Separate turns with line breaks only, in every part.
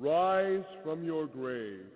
Rise from your grave.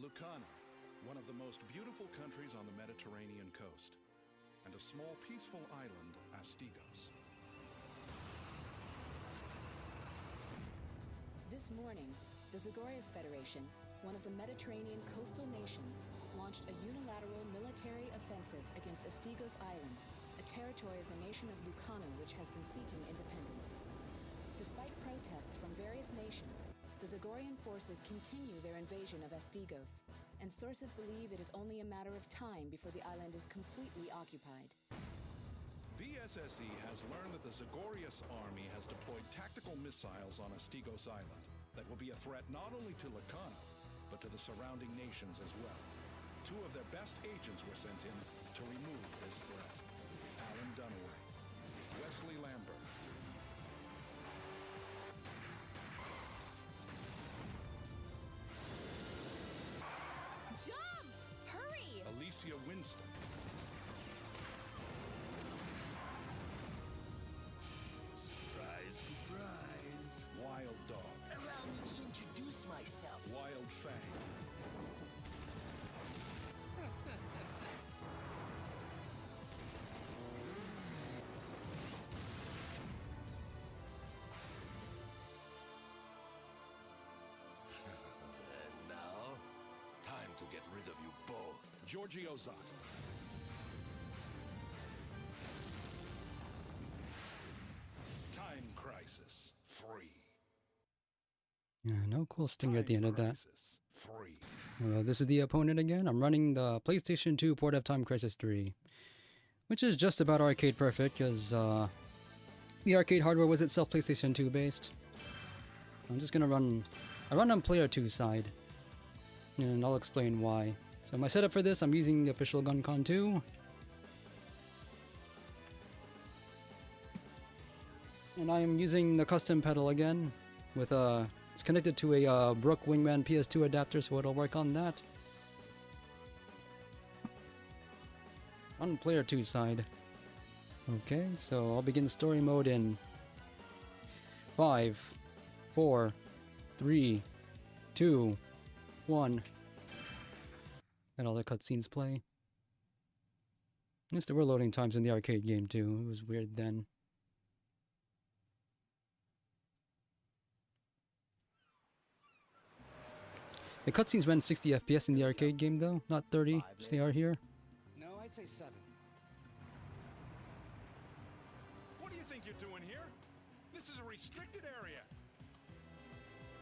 Lucana, one of the most beautiful countries on the Mediterranean coast, and a small peaceful island, Astigos.
this morning, the Zagorius Federation, one of the Mediterranean coastal nations, launched a unilateral military offensive against Estigos Island, a territory of the nation of Lucano which has been seeking independence. Despite protests from various nations, the Zagorian forces continue their invasion of Estigos, and sources believe it is only a matter of time before the island is completely occupied.
VSSE has learned that the Zagorius army has deployed tactical missiles on Estigos Island that will be a threat not only to Lucano, but to the surrounding nations as well. 2 of their best agents were sent in to remove this threat. Alan Dunaway, Wesley Lambert.
Jump! Hurry!
Alicia Winston.
Surprise, surprise.
Wild Dog.
Allow me to introduce myself.
Wild Fang.
And now, time to get rid of you both.
Giorgio Zott. Time Crisis 3.
Yeah, no cool stinger at the end of that.
Crisis 3.
This is the opponent again. I'm running the PlayStation 2 port of Time Crisis 3, which is just about arcade perfect because the arcade hardware was itself PlayStation 2 based. I'm just gonna I run on player 2 side, and I'll explain why. So my setup for this, I'm using the official GunCon 2. And I'm using the custom pedal again with it's connected to a Brook Wingman PS2 adapter, so it'll work on that. On player 2 side. Okay, so I'll begin story mode in 5, 4, 3, 2, 1. And all the cutscenes play. Yes, there were loading times in the arcade game too. It was weird then. The cutscenes ran 60 FPS in the arcade game though, not 30, as they are here.
No, I'd say 7.
What do you think you're doing here? This is a restricted area.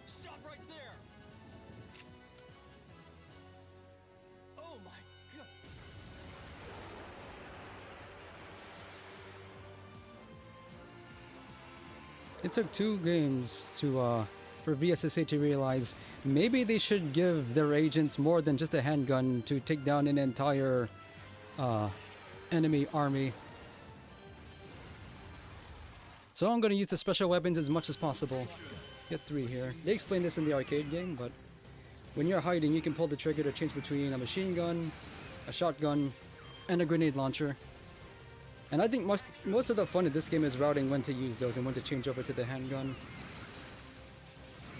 Stop right there! Oh my god!
It took 2 games to for VSSA to realize maybe they should give their agents more than just a handgun to take down an entire enemy army. So I'm going to use the special weapons as much as possible. Get 3 here. They explained this in the arcade game, but when you're hiding, you can pull the trigger to change between a machine gun, a shotgun, and a grenade launcher. And I think most of the fun in this game is routing when to use those and when to change over to the handgun.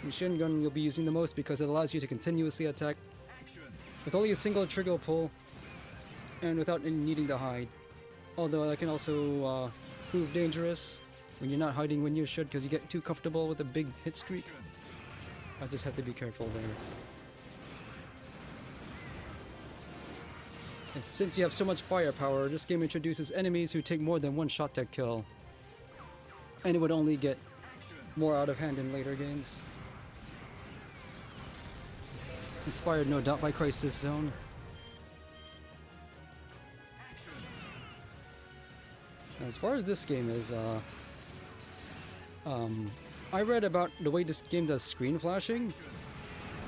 Machine gun you'll be using the most because it allows you to continuously attack with only a single trigger pull and without needing to hide. Although that can also prove dangerous when you're not hiding when you should because you get too comfortable with a big hit streak. I just have to be careful there. And since you have so much firepower, this game introduces enemies who take more than 1 shot to kill. And it would only get more out of hand in later games. Inspired no doubt by Crisis Zone. As far as this game is, I read about the way this game does screen flashing.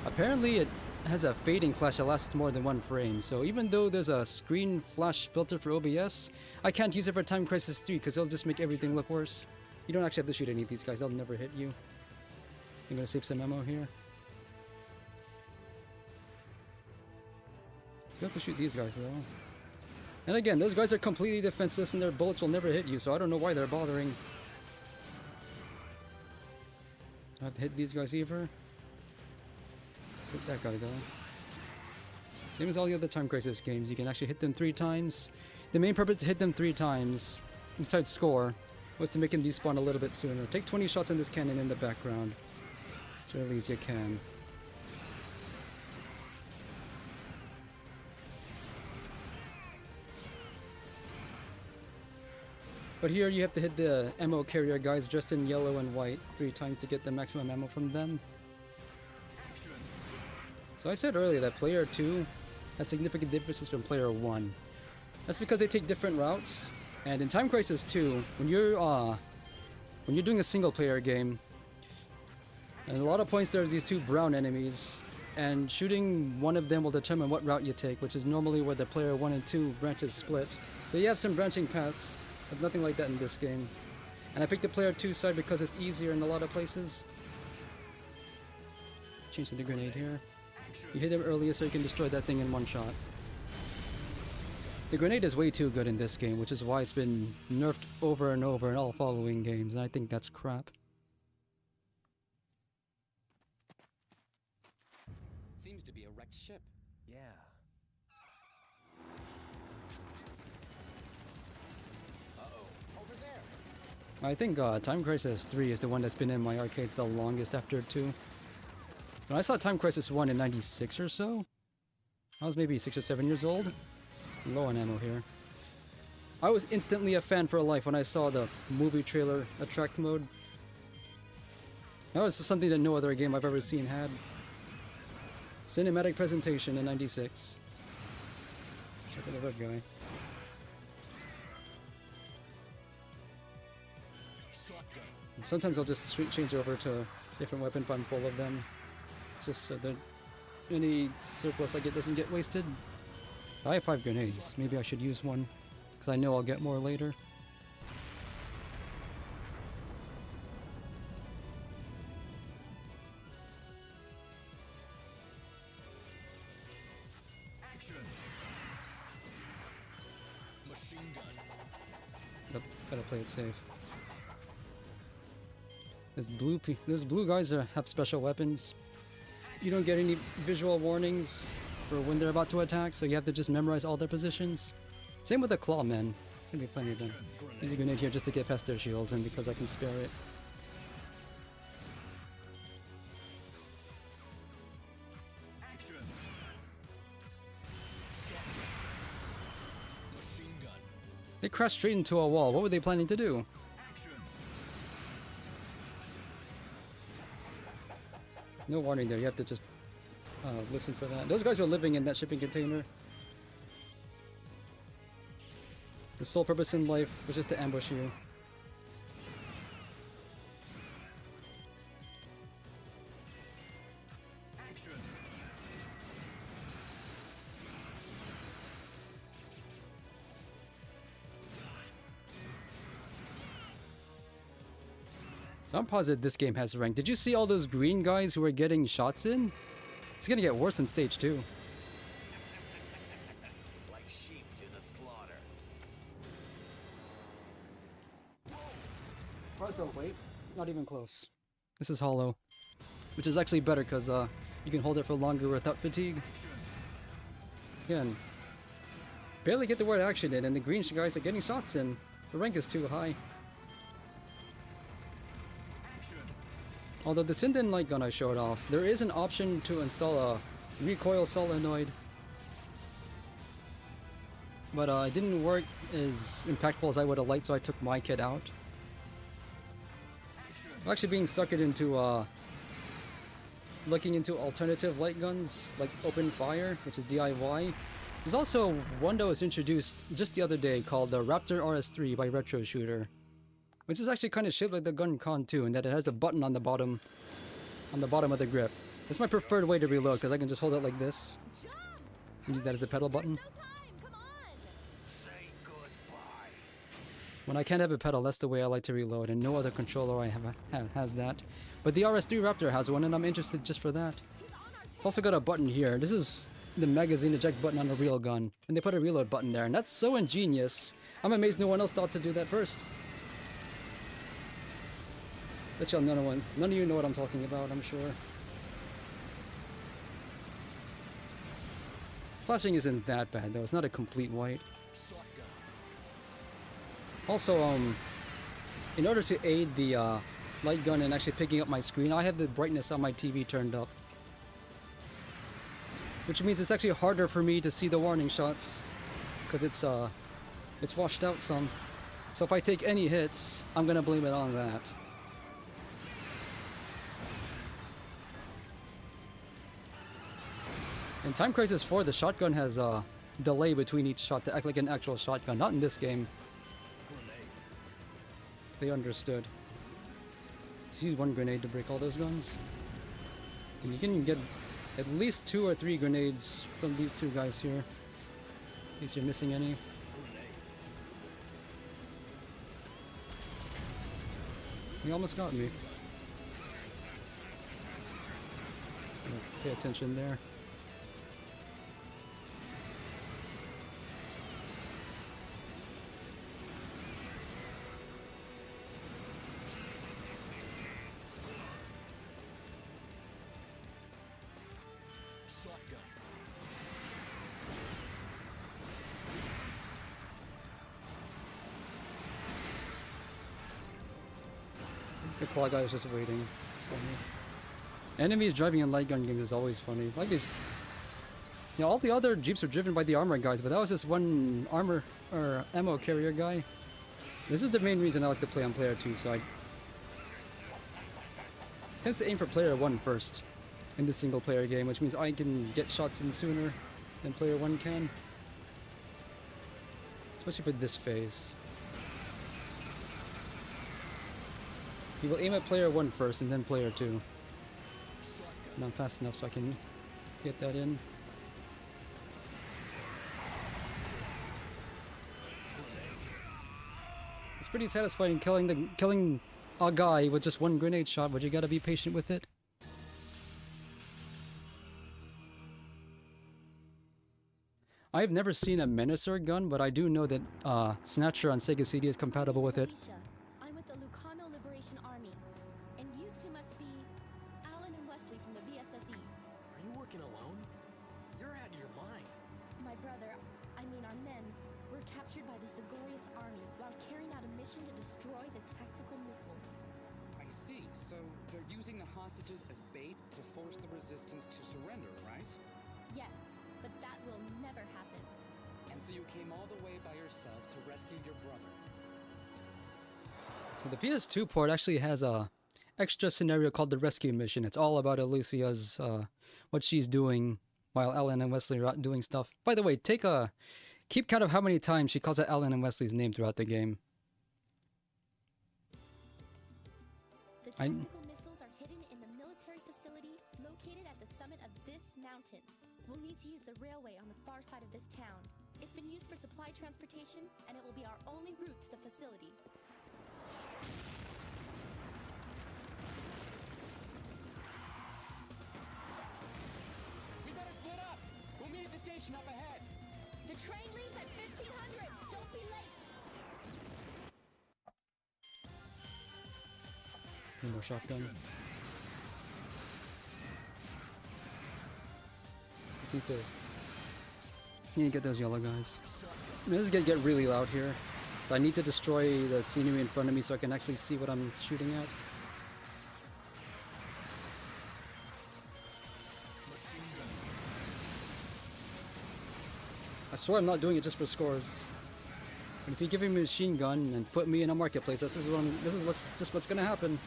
Apparently it has a fading flash that lasts more than 1 frame, so even though there's a screen flash filter for OBS, I can't use it for Time Crisis 3 because it'll just make everything look worse. You don't actually have to shoot any of these guys, they'll never hit you. I'm gonna save some ammo here. You have to shoot these guys though. And again, those guys are completely defenseless and their bullets will never hit you, so I don't know why they're bothering. I have to hit these guys either. Hit that guy though. Same as all the other Time Crisis games, you can actually hit them 3 times. The main purpose to hit them 3 times, besides score, was to make them despawn a little bit sooner. Take 20 shots in this cannon in the background. as early as you can. But here you have to hit the ammo carrier guys dressed in yellow and white 3 times to get the maximum ammo from them. So I said earlier that player 2 has significant differences from player 1. That's because they take different routes. And in Time Crisis 2, when you're doing a single player game, and a lot of points there are these 2 brown enemies, and shooting one of them will determine what route you take, which is normally where the player 1 and 2 branches split. So you have some branching paths, but nothing like that in this game. And I picked the player 2 side because it's easier in a lot of places. Change to the grenade here. You hit him earlier so you can destroy that thing in one shot. The grenade is way too good in this game, which is why it's been nerfed over and over in all following games, and I think that's crap.
Seems to be a wrecked ship.
Yeah.
Uh-oh, over there.
I think Time Crisis 3 is the one that's been in my arcades the longest after 2. When I saw Time Crisis 1 in 96 or so, I was maybe 6 or 7 years old. Low on ammo here. I was instantly a fan for life when I saw the movie trailer attract mode. That was something that no other game I've ever seen had. Cinematic presentation in 96. Check out the red guy. Sometimes I'll just change over to a different weapon if I'm full of them. Just so that any surplus I get doesn't get wasted. I have 5 grenades. Maybe I should use one, because I know I'll get more later.
Machine gun.
Gotta play it safe. These blue guys have special weapons. You don't get any visual warnings for when they're about to attack, so you have to just memorize all their positions. Same with the Clawmen. Gonna be plenty of them. Use a grenade here just to get past their shields, and because I can spare it. They crashed straight into a wall. What were they planning to do? No warning there. You have to just listen for that. Those guys were living in that shipping container. The sole purpose in life was just to ambush you. So I'm positive this game has rank. Did you see all those green guys who were getting shots in? It's gonna get worse in stage 2.
Like sheep to the slaughter.
Oh wait, not even close. This is hollow, which is actually better because you can hold it for longer without fatigue. Again, barely get the word action in, and the green guys are getting shots in. The rank is too high. Although the Sinden light gun I showed off, there is an option to install a recoil solenoid. But it didn't work as impactful as I would have liked, so I took my kit out. I'm actually being suckered into looking into alternative light guns, like Open Fire, which is DIY. There's also one that was introduced just the other day called the Raptor RS3 by Retro Shooter, which is actually kind of shaped like the Gun Con 2 in that it has a button on the bottom of the grip. It's my preferred way to reload because I can just hold it like this. Use that as the pedal button.
Say goodbye.
When I can't have a pedal, that's the way I like to reload, and no other controller I have has that. But the RS3 Raptor has one, and I'm interested just for that. It's also got a button here. This is the magazine eject button on a real gun, and they put a reload button there, and that's so ingenious. I'm amazed no one else thought to do that first. Bet y'all none of you know what I'm talking about, I'm sure. Flashing isn't that bad though, it's not a complete white. Also, in order to aid the light gun and actually picking up my screen, I have the brightness on my TV turned up. Which means it's actually harder for me to see the warning shots. Because it's washed out some. So if I take any hits, I'm gonna blame it on that. In Time Crisis 4, the shotgun has a delay between each shot to act like an actual shotgun. Not in this game. They understood. Just use one grenade to break all those guns. And you can get at least 2 or 3 grenades from these two guys here. In case you're missing any. He almost got me. Pay attention there. The claw guy was just waiting. It's funny. Enemies driving in light gun games is always funny. Like these, you know, all the other jeeps are driven by the armor guys, but that was just one armor or ammo carrier guy. This is the main reason I like to play on player 2 side. Tends to aim for player 1 first in the single player game, which means I can get shots in sooner than player 1 can. Especially for this phase. You will aim at player 1 first and then player 2. And I'm fast enough so I can get that in. It's pretty satisfying killing a guy with just one grenade shot, but you gotta be patient with it. I've never seen a Menacer gun, but I do know that Snatcher on Sega CD is compatible with it.
I'm with the Lucano Liberation Army, and you two must be Alan and Wesley from the VSSE.
Are you working alone? You're out of your mind.
My brother, I mean our men, were captured by the Zagorius army while carrying out a mission to destroy the tactical missiles.
I see. So they're using the hostages as bait to force the resistance to surrender, right?
Yes, but that will never happen.
And so you came all the way by yourself to rescue your brother.
So the PS2 port actually has a extra scenario called the Rescue Mission. It's all about Alicia's, what she's doing while Alan and Wesley are out doing stuff. By the way, keep count of how many times she calls out Alan and Wesley's name throughout the game.
The tactical missiles are hidden in the military facility located at the summit of this mountain. We'll need to use the railway on the far side of this town. It's been used for supply transportation, and it will be our only route to the facility.
We better split up! We'll meet at the station up ahead!
The train leaves at 1500! Don't be late!
One more shotgun. Need to get those yellow guys. This is gonna get really loud here. So I need to destroy the scenery in front of me so I can actually see what I'm shooting at. I swear I'm not doing it just for scores. But if you give me a machine gun and put me in a marketplace, this is what's gonna happen.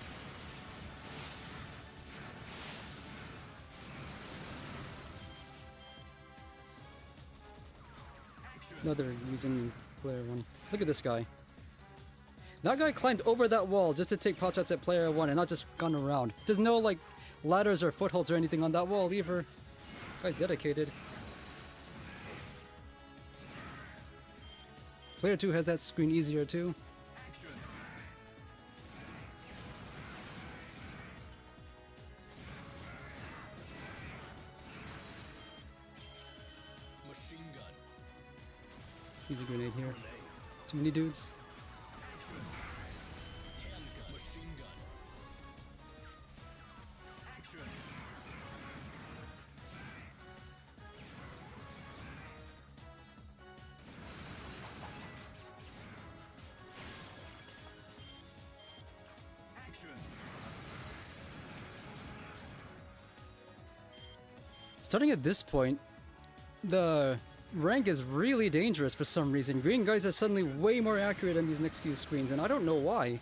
No, they're using player 1. Look at this guy. That guy climbed over that wall just to take potshots at player 1 and not just gone around. There's no like ladders or footholds or anything on that wall either. Guy's dedicated. Player 2 has that screen easier too.
Machine gun.
Use a grenade here. Too many dudes.
Handgun. Machine gun.
Starting at this point, the rank is really dangerous for some reason. Green guys are suddenly way more accurate on these next few screens, and I don't know why.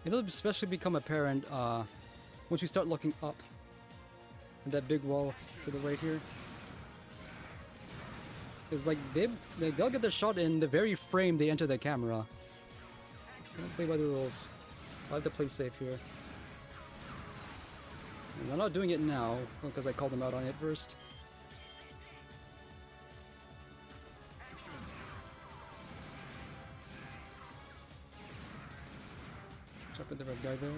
It'll especially become apparent once you start looking up at that big wall to the right here. Because like they'll get the shot in the very frame they enter the camera. Don't play by the rules. I have to play safe here. And I'm not doing it now because I called them out on it first. Check with the red guy there.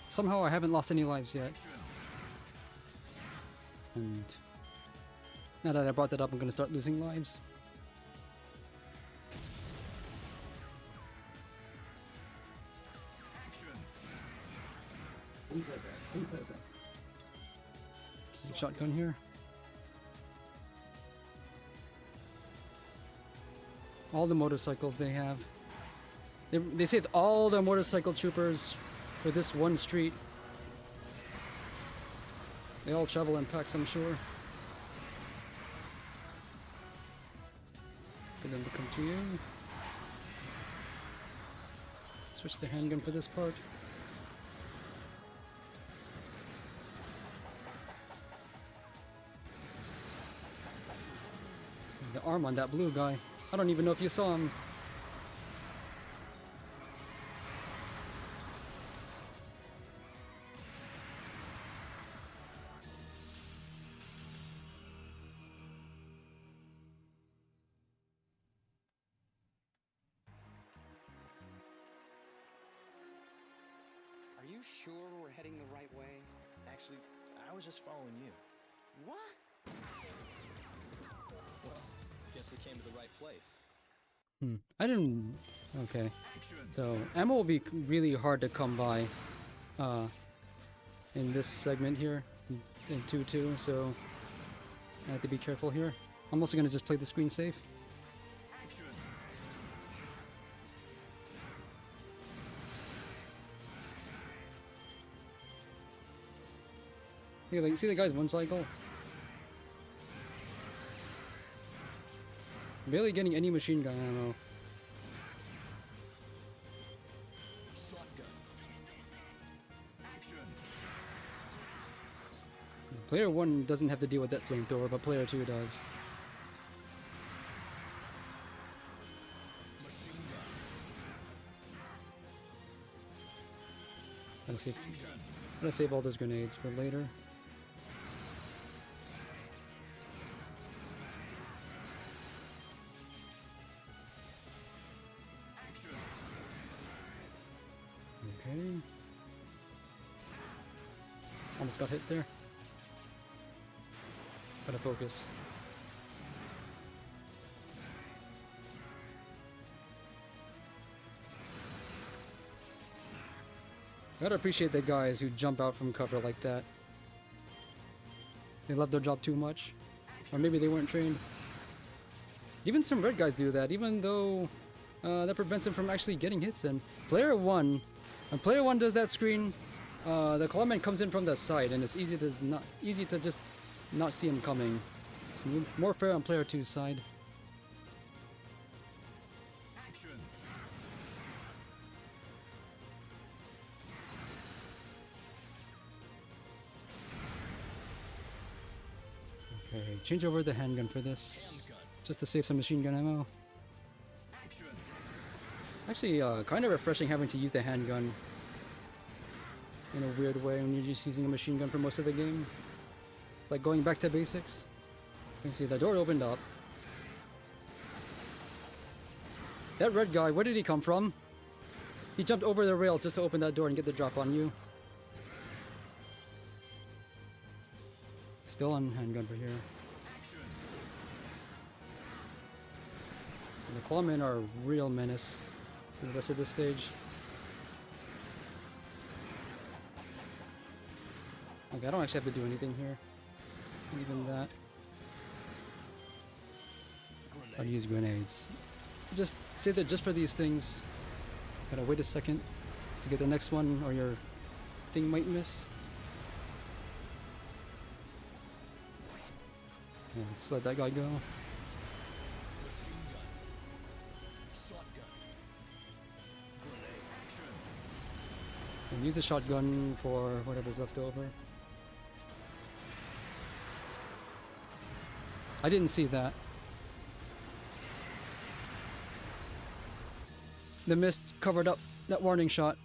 Somehow I haven't lost any lives yet. And now that I brought that up, I'm gonna start losing lives. Shotgun here. All the motorcycles they have. They saved all the motorcycle troopers for this one street. They all travel in packs, I'm sure. Get them to come to you. Switch the handgun for this part. The arm on that blue guy. I don't even know if you saw him.
Are you sure we're heading the right way?
Actually, I was just following you.
What?
Well, guess we came to the right place.
I didn't... Okay. So, ammo will be really hard to come by in this segment here, in 2-2, so I have to be careful here. I'm also going to just play the screen safe. Yeah, like, see the guy's one cycle? Barely getting any machine gun ammo. Player 1 doesn't have to deal with that flamethrower, but player 2 does. I'm gonna save all those grenades for later. Okay. Almost got hit there. Gotta focus. Gotta appreciate the guys who jump out from cover like that. They love their job too much. Or maybe they weren't trained. Even some red guys do that, even though that prevents them from actually getting hits in. Player 1, when player 1 does that screen, the clawman comes in from the side and it's easy to just not see him coming. It's more fair on player 2's side. Okay, change over the handgun for this, just to save some machine gun ammo. Actually, kind of refreshing having to use the handgun in a weird way when you're just using a machine gun for most of the game. It's like going back to basics. You can see the door opened up. That red guy, where did he come from? He jumped over the rail just to open that door and get the drop on you. Still on handgun for here. And the clawmen are a real menace for the rest of this stage. Okay, I don't actually have to do anything here. Even that. So I use grenades. Just say that just for these things. Gotta wait a second to get the next one, or your thing might miss. Yeah, let's let that guy go. And use the shotgun for whatever's left over. I didn't see that. The mist covered up that warning shot.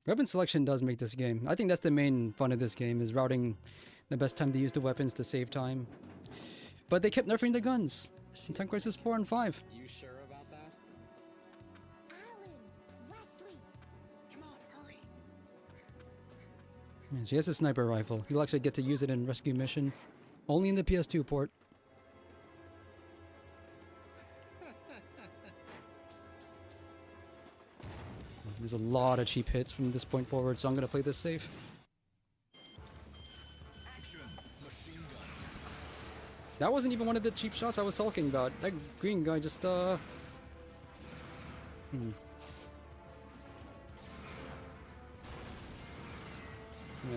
Weapon selection does make this game. I think that's the main fun of this game, is routing the best time to use the weapons to save time. But they kept nerfing the guns in Time Crisis 4 and 5.
You sure about that?
Alan! Wesley! Come on, hurry!
Yeah, she has a sniper rifle. You'll actually get to use it in Rescue Mission. Only in the PS2 port. There's a lot of cheap hits from this point forward, so I'm gonna play this safe. That wasn't even one of the cheap shots I was talking about. That green guy just, Yeah,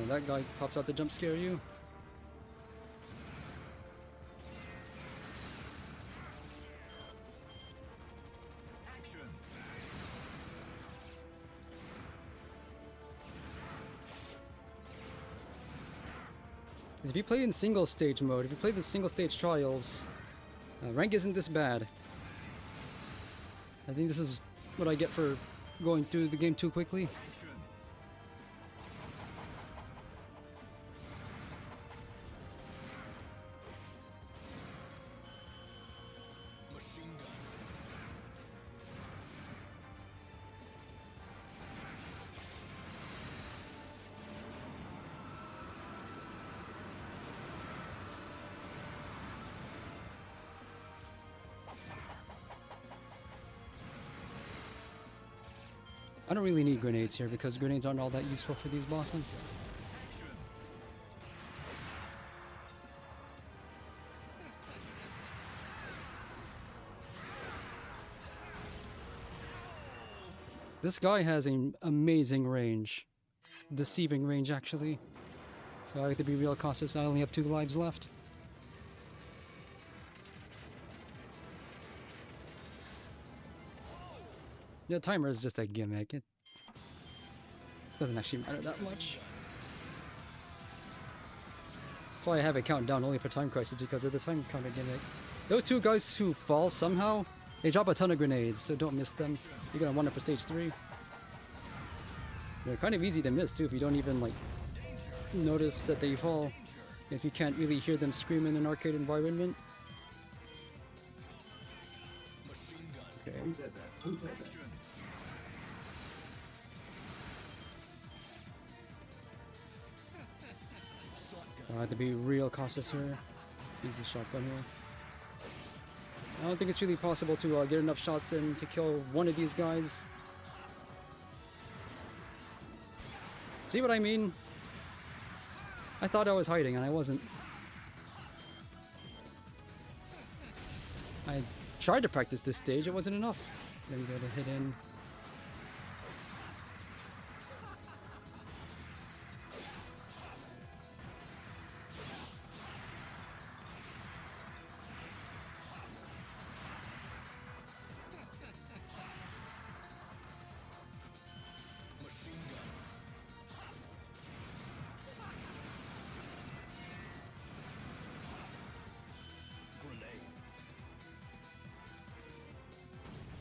that guy pops out to jump scare you. If you play in single stage mode, if you play the single stage trials, rank isn't this bad. I think this is what I get for going through the game too quickly. I don't really need grenades here because grenades aren't all that useful for these bosses. This guy has an amazing range. Deceiving range, actually. So I have to be real cautious. I only have 2 lives left. The timer is just a gimmick. It doesn't actually matter that much. That's why I have it count down only for Time Crisis, because of the time counter gimmick. Those 2 guys who fall somehow, they drop a ton of grenades, so don't miss them. You're gonna want it for stage 3. They're kind of easy to miss too if you don't even like notice that they fall. If you can't really hear them scream in an arcade environment. Okay. I have to be real cautious here. Use the shotgun here. I don't think it's really possible to get enough shots in to kill one of these guys. See what I mean? I thought I was hiding and I wasn't. I tried to practice this stage, it wasn't enough. Then go to hit in.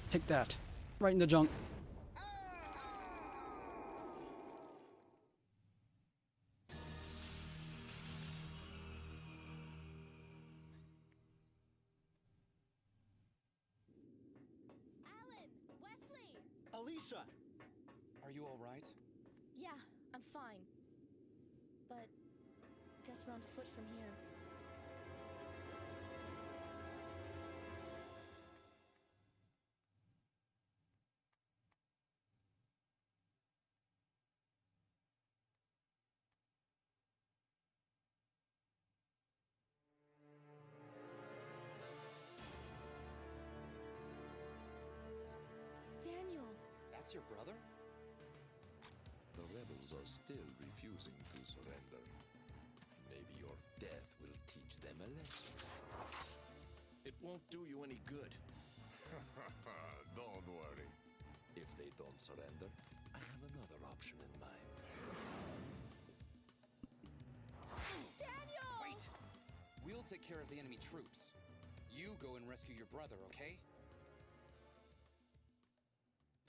Take that. Right in the junk.
Alan! Wesley!
Alicia!
Are you alright?
Yeah, I'm fine. But guess we're on foot from here.
That's your brother?
The rebels are still refusing to surrender. Maybe your death will teach them a lesson. It won't do you any good. Don't worry. If they don't surrender, I have another option in mind.
Daniel!
Wait! We'll take care of the enemy troops. You go and rescue your brother, okay?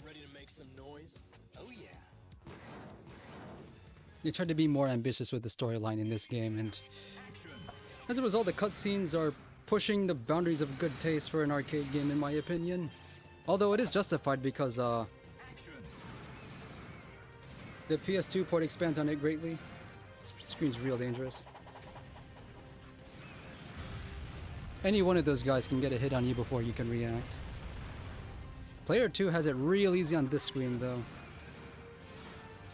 Ready to make some noise?
Oh yeah.
They tried to be more ambitious with the storyline in this game, and as a result, the cutscenes are pushing the boundaries of good taste for an arcade game, in my opinion. Although it is justified because the PS2 port expands on it greatly. This screen's real dangerous. Any one of those guys can get a hit on you before you can react. Player 2 has it real easy on this screen though.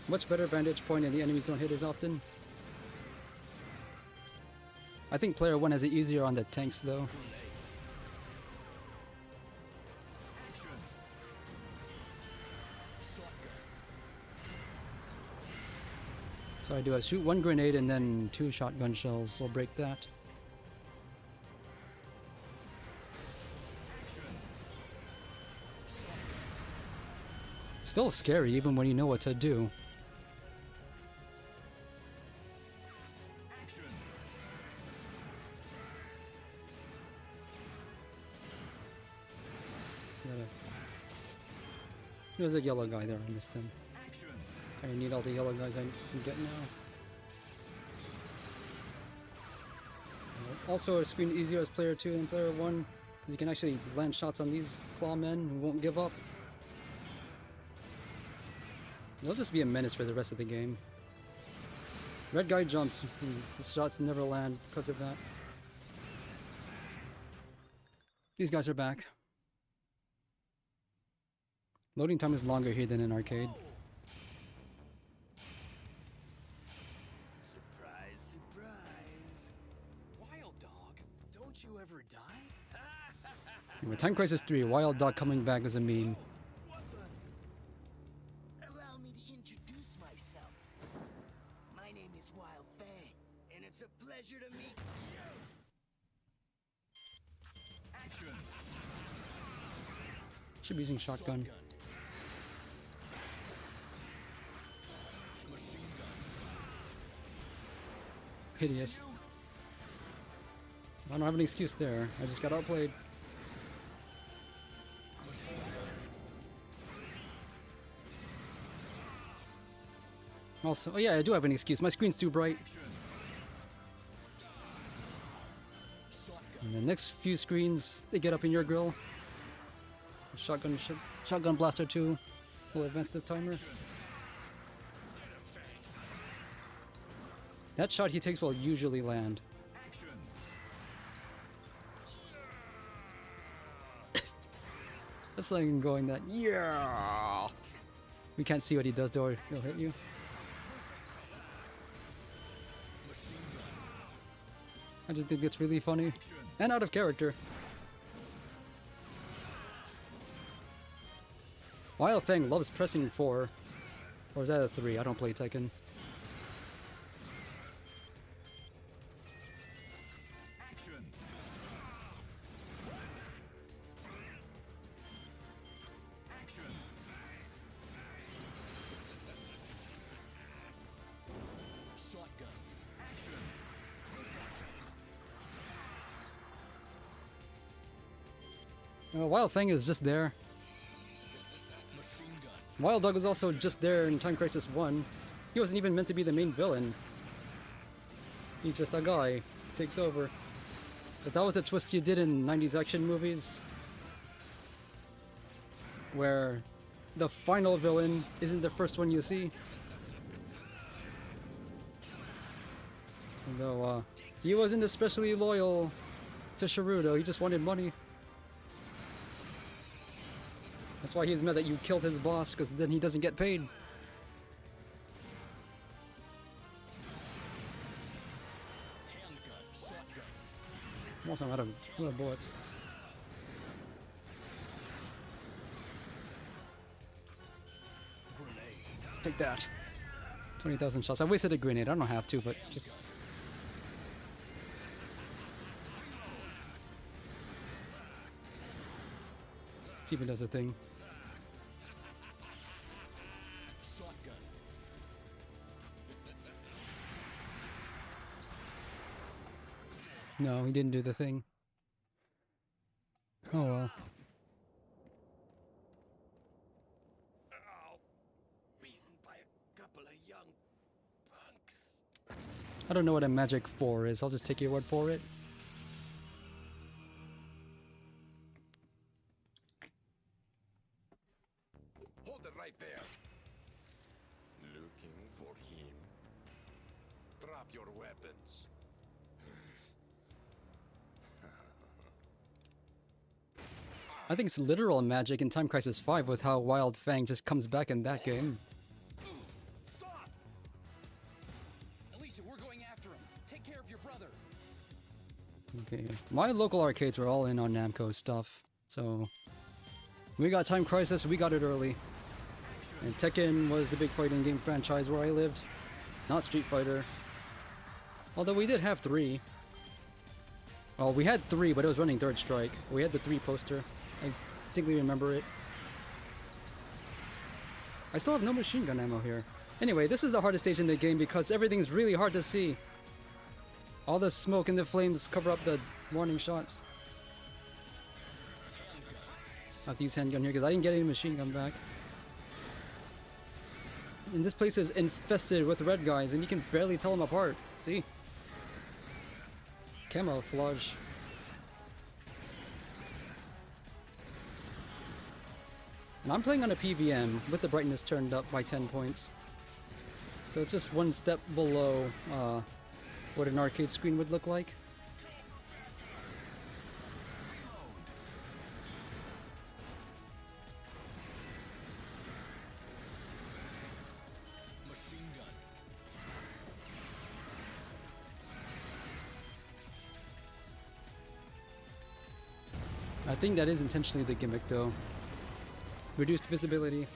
Much better vantage point and the enemies don't hit as often. I think player 1 has it easier on the tanks though. So I do I shoot 1 grenade and then 2 shotgun shells will break that. Still scary even when you know what to do. There's a yellow guy there, I missed him. I need all the yellow guys I can get now. Also a screen easier as player 2 than player 1. You can actually land shots on these clawmen who won't give up. They'll just be a menace for the rest of the game. Red guy jumps, the shots never land because of that. These guys are back. Loading time is longer here than in arcade.
Surprise, surprise. Wild Dog, don't you ever die?
With Time Crisis 3, Wild Dog coming back as a meme.
What the? Allow me to introduce myself. My name is Wild Fang, and it's a pleasure to meet you. Action.
Should be using shotgun. Hideous. I don't have an excuse there. I just got outplayed. Also, oh yeah, I do have an excuse. My screen's too bright. And the next few screens, they get up in your grill. Shotgun blaster 2 will advance the timer. That shot he takes will usually land. That's not even going that. Yeah. We can't see what he does though, he'll hit you. I just think it's really funny and out of character. Wild Fang loves pressing 4. Or is that a 3? I don't play Tekken. Wild Fang is just there. Wild Dog was also just there in Time Crisis 1. He wasn't even meant to be the main villain. He's just a guy. Takes over. But that was a twist you did in 90s action movies. Where the final villain isn't the first one you see. Though he wasn't especially loyal to Shirudo, he just wanted money. That's why he's mad that you killed his boss, because then he doesn't get paid. I'm also out of bullets. Take that. 20,000 shots. I wasted a grenade. I don't have to, but just... see if it does a thing. No, he didn't do the thing. Oh well.
Beaten by a couple of young punks.
I don't know what a magic 4 is. I'll just take your word for it.
Hold it right there. Looking for him. Drop your weapons.
I think it's literal magic in Time Crisis 5 with how Wild Fang just comes back in that game.
Stop! Alicia, we're going after him. Take care of your brother.
Okay. My local arcades were all in on Namco stuff, so we got Time Crisis, we got it early. And Tekken was the big fighting game franchise where I lived, not Street Fighter. Although we did have 3. Well, we had 3, but it was running Third Strike. We had the 3 poster. I distinctly remember it. I still have no machine gun ammo here. Anyway, this is the hardest stage in the game because everything's really hard to see. All the smoke and the flames cover up the warning shots. I'll have to use handgun here because I didn't get any machine gun back. And this place is infested with red guys and you can barely tell them apart. See? Camouflage. And I'm playing on a PVM with the brightness turned up by 10 points. So it's just one step below what an arcade screen would look like.
Machine gun.
I think that is intentionally the gimmick though. Reduced visibility.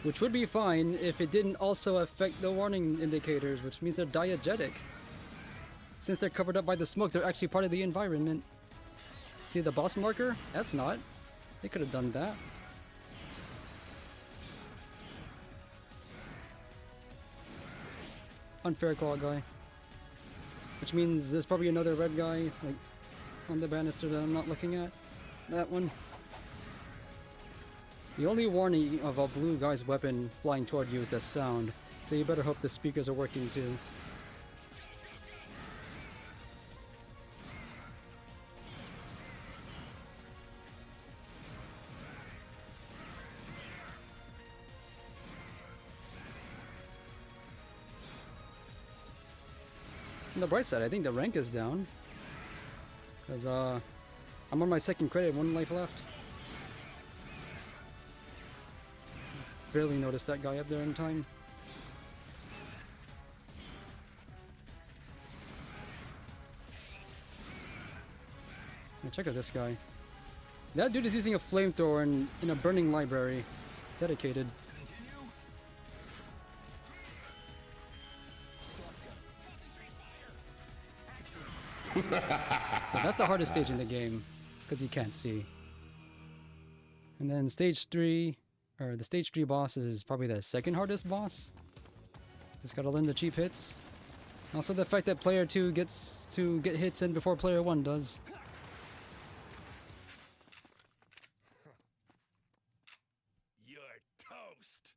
Which would be fine if it didn't also affect the warning indicators, which means they're diegetic. Since they're covered up by the smoke, they're actually part of the environment. See the boss marker? That's not. They could have done that. Unfair claw guy. Which means there's probably another red guy, like, on the banister that I'm not looking at. That one. The only warning of a blue guy's weapon flying toward you is the sound, so you better hope the speakers are working too. On the bright side, I think the rank is down. Because, I'm on my second credit, 1 life left. Barely noticed that guy up there in time. Now check out this guy. That dude is using a flamethrower in a burning library. Dedicated. So that's the hardest stage in the game, because you can't see. And then stage 3, or the stage 3 boss is probably the second hardest boss. Just gotta learn the cheap hits. Also the fact that player 2 gets to get hits in before player 1 does.
You're toast.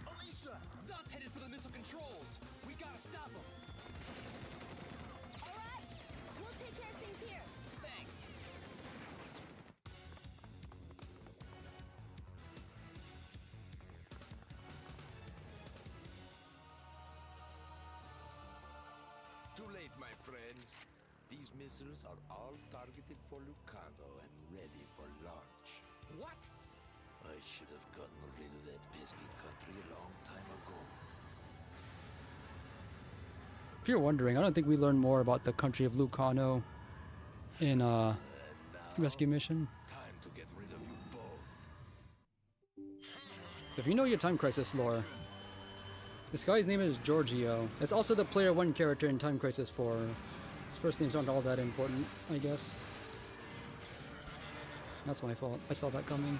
Alicia! Zot's headed for the missile controls. We gotta stop him.
All right, we'll take care of things here.
Thanks.
Too late, my friends. These missiles are all targeted for Lucano and ready for launch.
What?
I should have gotten rid of that pesky country a long time ago.
If you're wondering, I don't think we learned more about the country of Lucano in
And now,
Rescue Mission.
time to get rid of you both.
So if you know your Time Crisis lore, this guy's name is Giorgio. It's also the player 1 character in Time Crisis 4. His first names aren't all that important, I guess. That's my fault. I saw that coming.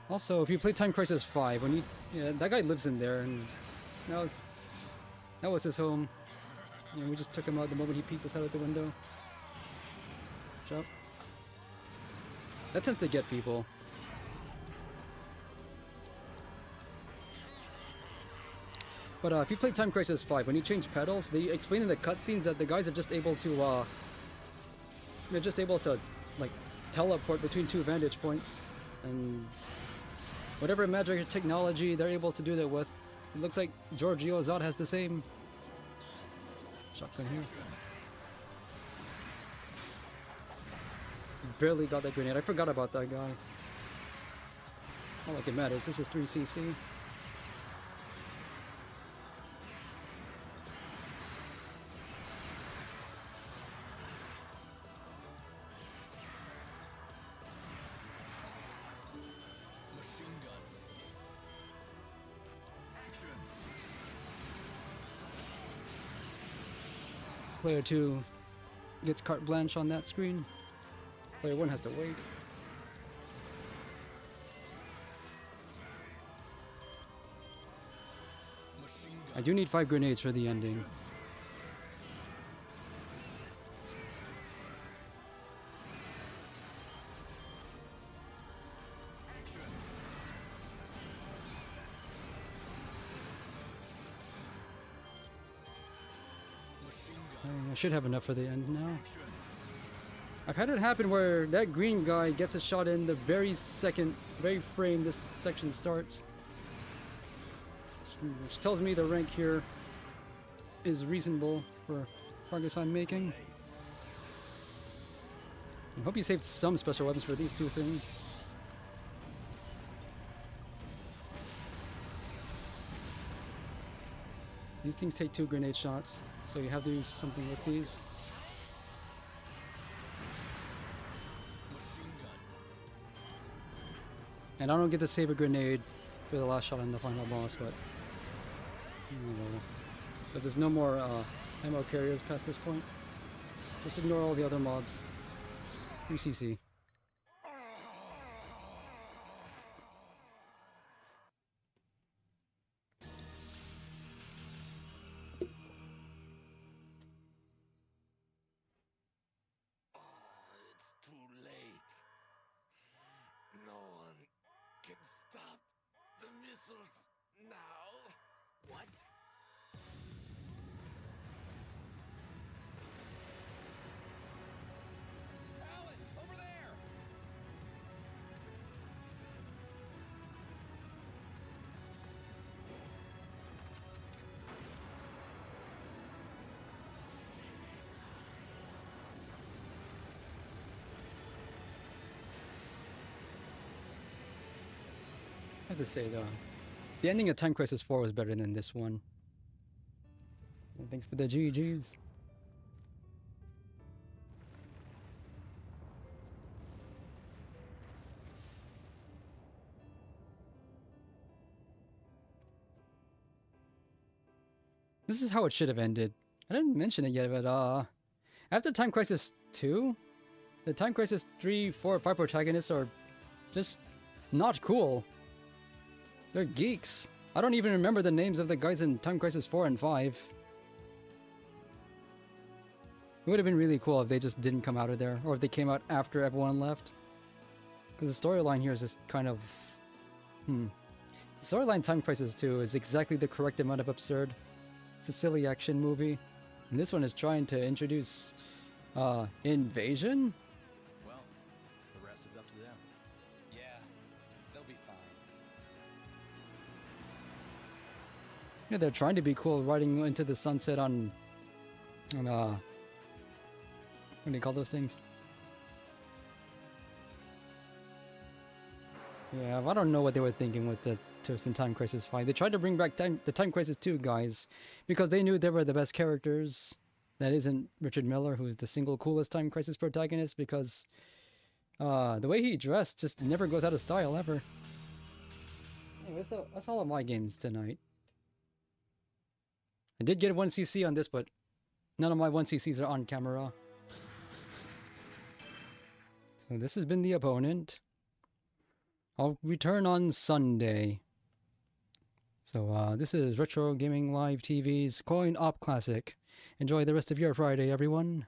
Also, if you play Time Crisis 5, when that guy lives in there, and that was his home. You know, we just took him out the moment he peeked us out of the window. Jump. That tends to get people. But if you play Time Crisis 5, when you change pedals, they explain in the cutscenes that the guys are just able to, like, teleport between 2 vantage points. And whatever magic or technology they're able to do that with, it looks like Giorgio Zod has the same. Shotgun here. Barely got that grenade. I forgot about that guy. Not like it matters. This is 3cc. Player 2 gets carte blanche on that screen. Player 1 has to wait. I do need 5 grenades for the ending. I should have enough for the end now. I've had it happen where that green guy gets a shot in the very frame this section starts. Which tells me the rank here is reasonable for progress I'm making. I hope you saved some special weapons for these 2 things. These things take 2 grenade shots, so you have to do something with these. And I don't get to save a grenade for the last shot on the final boss, but because there's no more ammo carriers past this point. Just ignore all the other mobs. 3cc.
It's too late. No one can stop the missiles now. What?
Alan, over there!
I have to say though, the ending of Time Crisis 4 was better than this one. And thanks for the GGs. This is how it should have ended. I didn't mention it yet, but after Time Crisis 2, the Time Crisis 3, 4, 5 protagonists are just not cool. They're geeks. I don't even remember the names of the guys in Time Crisis 4 and 5. It would have been really cool if they just didn't come out of there, or if they came out after everyone left. Because the storyline here is just kind of... The storyline Time Crisis 2 is exactly the correct amount of absurd. It's a silly action movie. And this one is trying to introduce... invasion?
Well, the rest is up to them. Yeah, they'll be fine.
Yeah, they're trying to be cool, riding into the sunset on what do you call those things? Yeah, I don't know what they were thinking with the twist in Time Crisis 5. They tried to bring back the Time Crisis 2 guys because they knew they were the best characters. That isn't Richard Miller, who's the single coolest Time Crisis protagonist, because The way he dressed just never goes out of style ever. Anyway, so that's all of my games tonight. I did get 1cc on this, but none of my 1cc's are on camera. So this has been The Opponent. I'll return on Sunday. So this is Retro Gaming Live TV's Coin Op Classic. Enjoy the rest of your Friday, everyone.